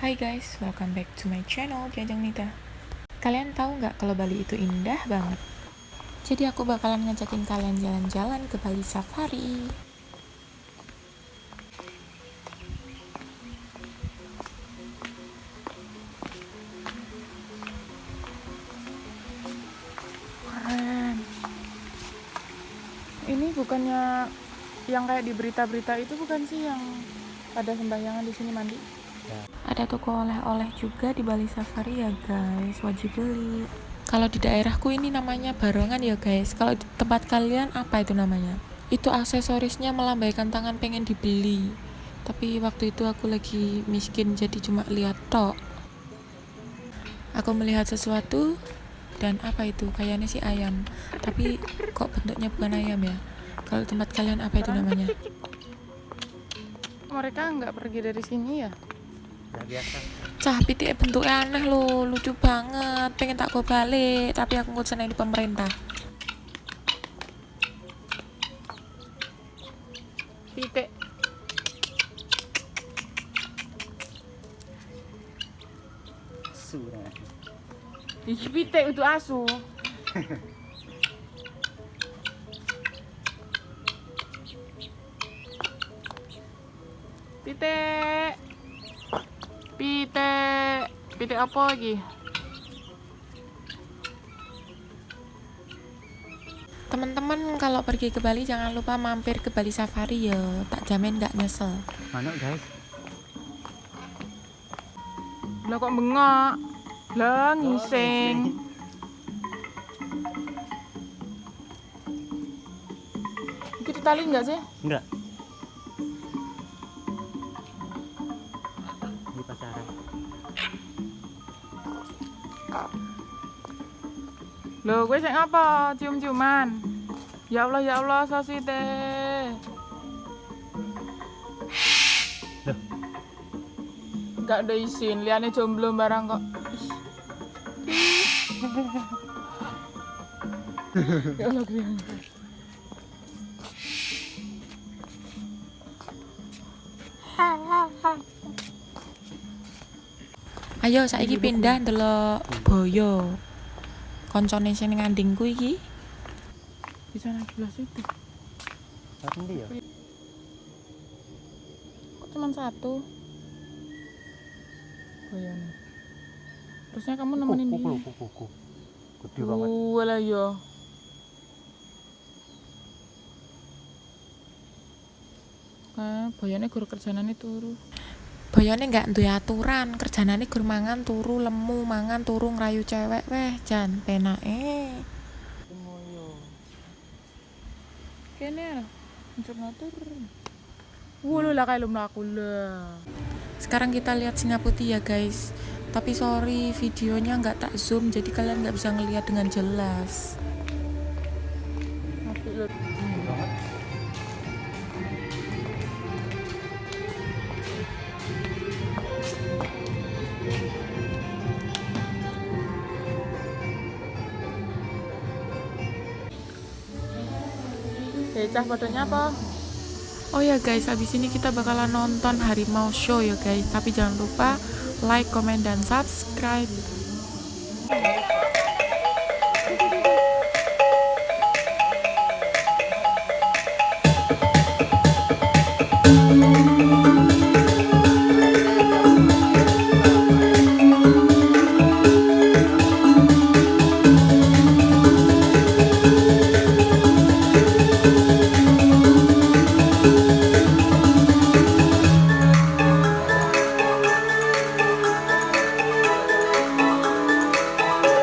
Hai guys, welcome back to my channel Jajang Nita. Kalian tahu nggak kalau Bali itu indah banget? Jadi aku bakalan ngajakin kalian jalan-jalan ke Bali Safari. Keren. Ini bukannya yang kayak di berita-berita itu bukan sih yang pada sembahyangan di sini mandi? Ya. Ada toko oleh-oleh juga di Bali Safari ya guys, wajib beli. Kalau di daerahku ini namanya barongan ya guys. Kalau di tempat kalian apa itu namanya? Itu aksesorisnya melambaikan tangan pengen dibeli. Tapi waktu itu aku lagi miskin jadi cuma lihat tok. Aku melihat sesuatu dan apa itu? Kayaknya sih ayam. Tapi kok bentuknya bukan ayam ya? Kalau tempat kalian apa itu namanya? Mereka nggak pergi dari sini ya? Biasa. Cah pitik bentuknya aneh loh, lucu banget. Pengen tak gue balik, tapi aku nggak senang di pemerintah. Pitik. Asu. Iki pitik itu asu. Pitik. Pitik apa lagi? Teman-teman kalau pergi ke Bali jangan lupa mampir ke Bali Safari ya, tak jamin nggak nyesel. Mana guys? Lah kok bengok? Lah ngising. Kita tali nggak sih? Enggak. Di pasaran. Loh, gue sing apa? Cium-ciuman. Ya Allah, sosi teh. Loh. Gak ada izin, liane jomblo barang kok. Ya Allah, gue. Ayo saiki pindah ndelok boyo. Koncone sing ngandingku iki. Bisa nang sebelah situ. Satu ndi ya? Kok cuma satu? Boyone. Terusnya kamu nemenin dia. Kuku. Gede banget. Walah yo. Boyone guru kerjanane turu. Boyone nggak duwe aturan, kerjanane gur mangan turu, lemu mangan turu ngrayu cewek weh, jan penake. Kene lho, njur ngatur. Wulu lah kayak lu mlaku lah. Sekarang kita lihat singa putih ya guys. Tapi sorry videonya nggak tak zoom jadi kalian nggak bisa ngelihat dengan jelas. Apik lho. Cah fotonya apa? Oh ya guys, habis ini kita bakalan nonton harimau show ya guys. Tapi jangan lupa like, comment, dan subscribe.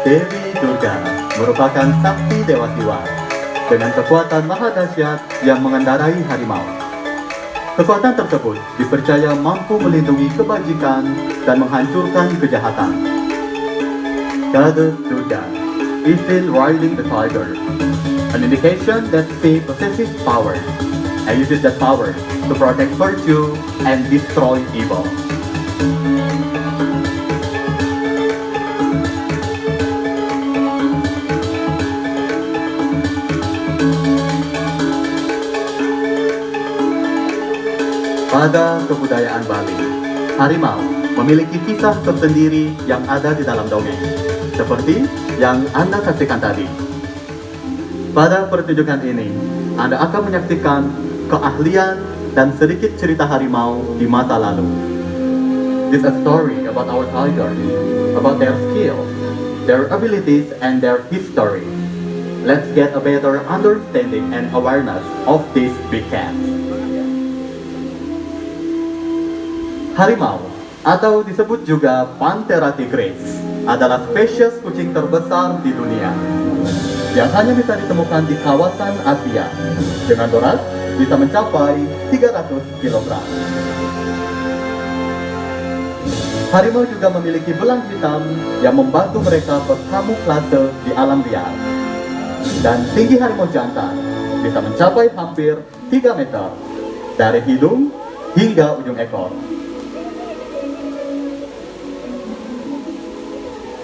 Dewi Durga merupakan sakti Dewa Siwa dengan kekuatan maha dahsyat yang mengendarai harimau. Kekuatan tersebut dipercaya mampu melindungi kebajikan dan menghancurkan kejahatan. Goddess Durga, evil riding the tiger, an indication that she possesses power and uses that power to protect virtue and destroy evil. Pada kebudayaan Bali, harimau memiliki kisah tersendiri yang ada di dalam dongeng, seperti yang Anda saksikan tadi. Pada pertunjukan ini, Anda akan menyaksikan keahlian dan sedikit cerita harimau di masa lalu. This is a story about our tigers, about their skills, their abilities, and their history. Let's get a better understanding and awareness of these big cats. Harimau, atau disebut juga Panthera tigris, adalah spesies kucing terbesar di dunia yang hanya bisa ditemukan di kawasan Asia dengan berat bisa mencapai 300 kg. Harimau juga memiliki belang hitam yang membantu mereka berkamuflase di alam liar. Dan tinggi harimau jantan bisa mencapai hampir 3 meter dari hidung hingga ujung ekor.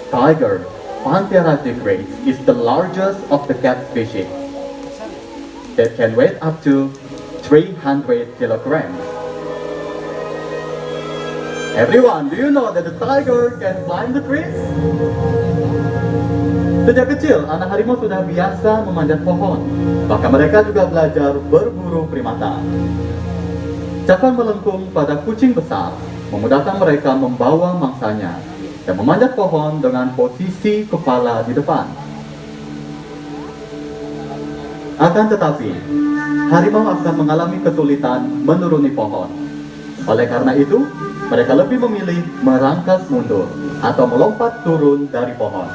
Tiger, Panthera tigris, is the largest of the cat species that can weigh up to 300 kilograms. Everyone, do you know that the tiger can climb the trees? Sejak kecil, anak harimau sudah biasa memanjat pohon. Bahkan mereka juga belajar berburu primata. Cakar melengkung pada kucing besar memudahkan mereka membawa mangsanya dan memanjat pohon dengan posisi kepala di depan. Akan tetapi, harimau akan mengalami kesulitan menuruni pohon. Oleh karena itu, mereka lebih memilih merangkak mundur atau melompat turun dari pohon.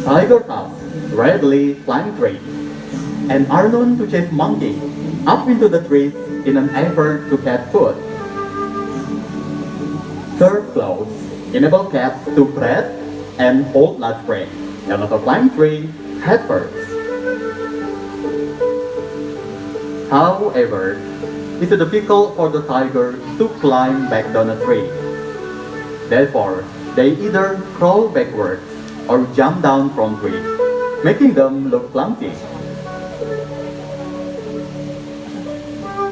Tiger cubs readily climb trees and are known to chase monkeys up into the trees in an effort to catch food. Their claws enable cats to breathe and hold large prey, and also climb trees head first. However, it is difficult for the tiger to climb back down a tree. Therefore, they either crawl backwards or jump down from trees, making them look clumsy.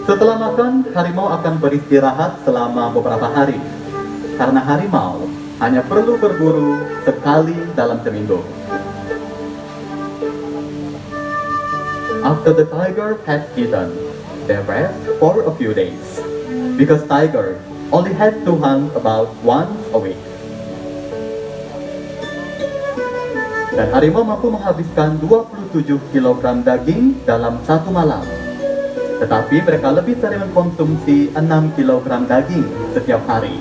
Setelah makan, harimau akan beristirahat selama beberapa hari, karena harimau hanya perlu berburu sekali dalam seminggu. After the tiger has eaten, they rest for a few days, because tiger only had to hunt about once a week. Dan harimau mampu menghabiskan 27 kg daging dalam satu malam. Tetapi mereka lebih sering mengkonsumsi 6 kg daging setiap hari.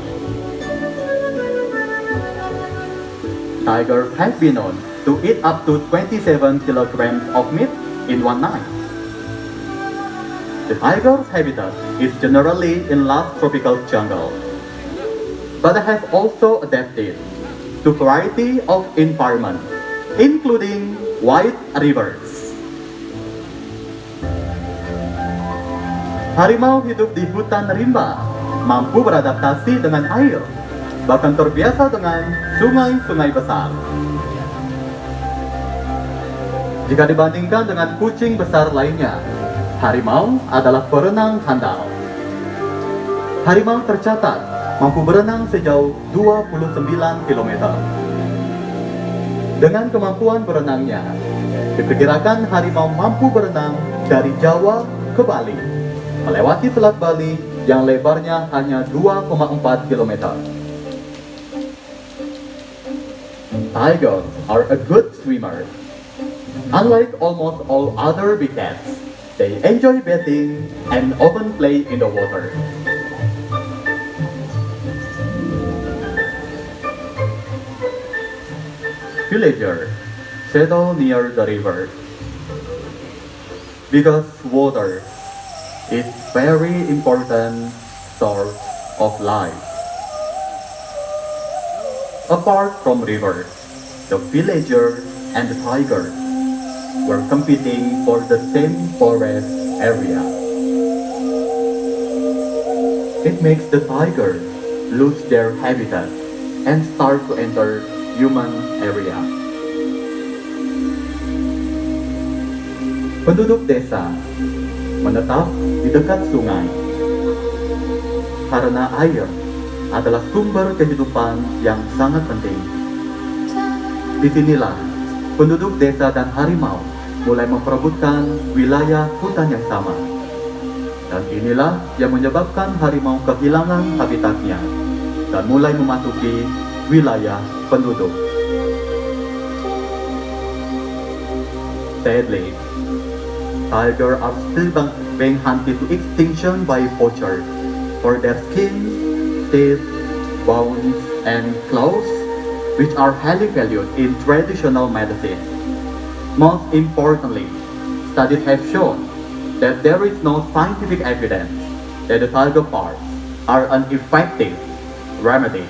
Tigers have been known to eat up to 27 kg of meat in one night. The tiger's habitat is generally in lush tropical jungle, but they have also adapted to variety of environment, including wide rivers. Harimau hidup di hutan rimba, mampu beradaptasi dengan air, bahkan terbiasa dengan sungai-sungai besar. Jika dibandingkan dengan kucing besar lainnya, harimau adalah perenang handal. Harimau tercatat mampu berenang sejauh 29 km. Dengan kemampuan berenangnya, diperkirakan harimau mampu berenang dari Jawa ke Bali, melewati Selat Bali yang lebarnya hanya 2,4 km. Tigers are a good swimmer. Unlike almost all other big cats, they enjoy bathing and often play in the water. Villagers settle near the river because water is very important source of life. Apart from rivers, the villager and the tiger were competing for the same forest area. It makes the tigers lose their habitat and start to enter human area. Penduduk desa menetap di dekat sungai. karena air adalah sumber kehidupan yang sangat penting. Disinilah penduduk desa dan harimau mulai memperebutkan wilayah hutan yang sama. Dan inilah yang menyebabkan harimau kehilangan habitatnya dan mulai memasuki wilayah penduduk. Sadly, tigers are still being hunted to extinction by poachers for their skins, teeth, bones, and claws, which are highly valued in traditional medicine. Most importantly, studies have shown that there is no scientific evidence that the tiger parts are an effective remedy.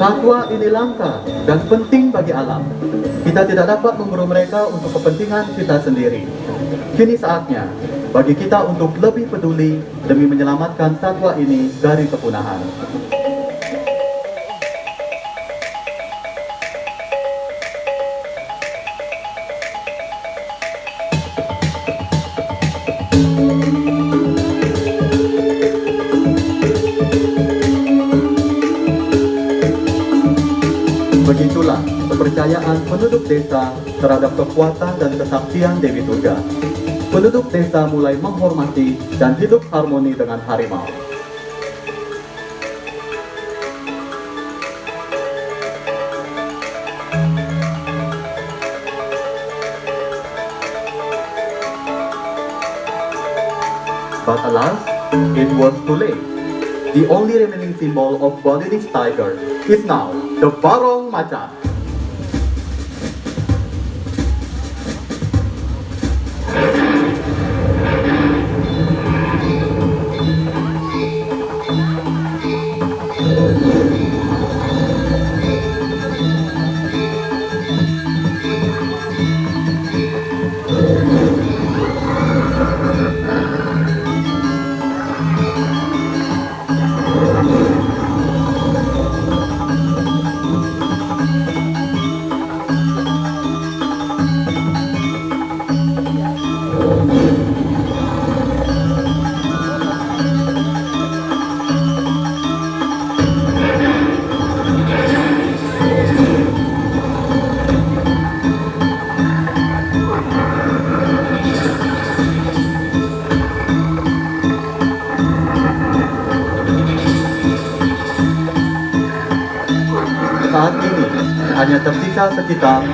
Satwa ini langka dan penting bagi alam. Kita tidak dapat memburu mereka untuk kepentingan kita sendiri. Kini saatnya bagi kita untuk lebih peduli demi menyelamatkan satwa ini dari kepunahan. Begitulah kepercayaan penduduk desa terhadap kekuatan dan kesaktian Dewi Durga. Penduduk desa mulai menghormati dan hidup harmoni dengan harimau. But alas, it was too late. The only remaining symbol of Balinese tiger is now the Barong Macan. Saat ini hanya tersisa sekitar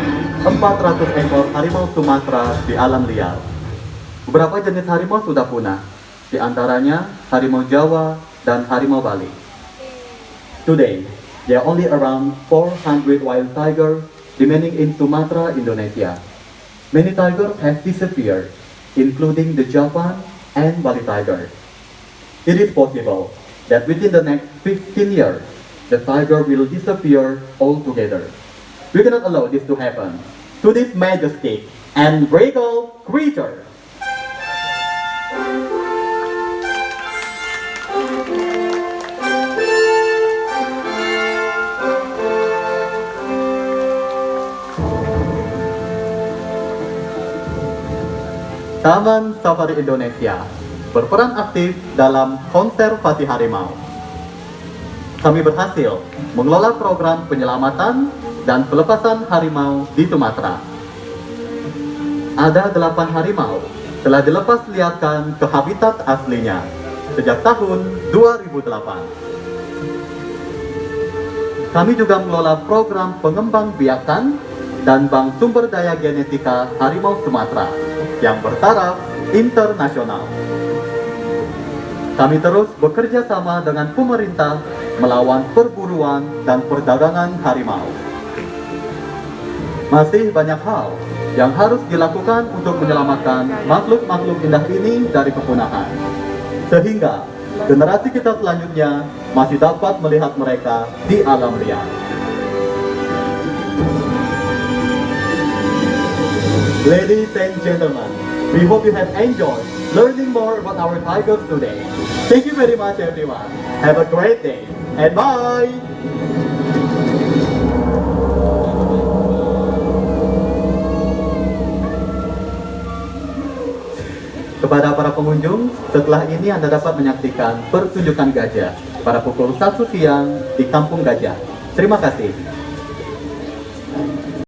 400 ekor harimau Sumatera di alam liar. Beberapa jenis harimau sudah punah, di antaranya harimau Jawa dan harimau Bali. Today, there are only around 400 wild tigers remaining in Sumatra, Indonesia. Many tigers have disappeared, including the Javan and Bali tigers. It is possible that within the next 15 years, the tiger will disappear altogether. We cannot allow this to happen to this majestic and regal creature. Taman Safari Indonesia berperan aktif dalam konservasi harimau. Kami berhasil mengelola program penyelamatan dan pelepasan harimau di Sumatera. Ada 8 harimau telah dilepas liarkan ke habitat aslinya sejak tahun 2008. Kami juga mengelola program pengembang biakan dan bank sumber daya genetika harimau Sumatera yang bertaraf internasional. Kami terus bekerja sama dengan pemerintah melawan perburuan dan perdagangan harimau. Masih banyak hal yang harus dilakukan untuk menyelamatkan makhluk-makhluk indah ini dari kepunahan, sehingga generasi kita selanjutnya masih dapat melihat mereka di alam liar. Ladies and gentlemen, we hope you have enjoyed learning more about our tigers today. Thank you very much everyone. Have a great day and bye! Kepada para pengunjung, setelah ini Anda dapat menyaksikan pertunjukan gajah pada pukul 1 siang di Kampung Gajah. Terima kasih.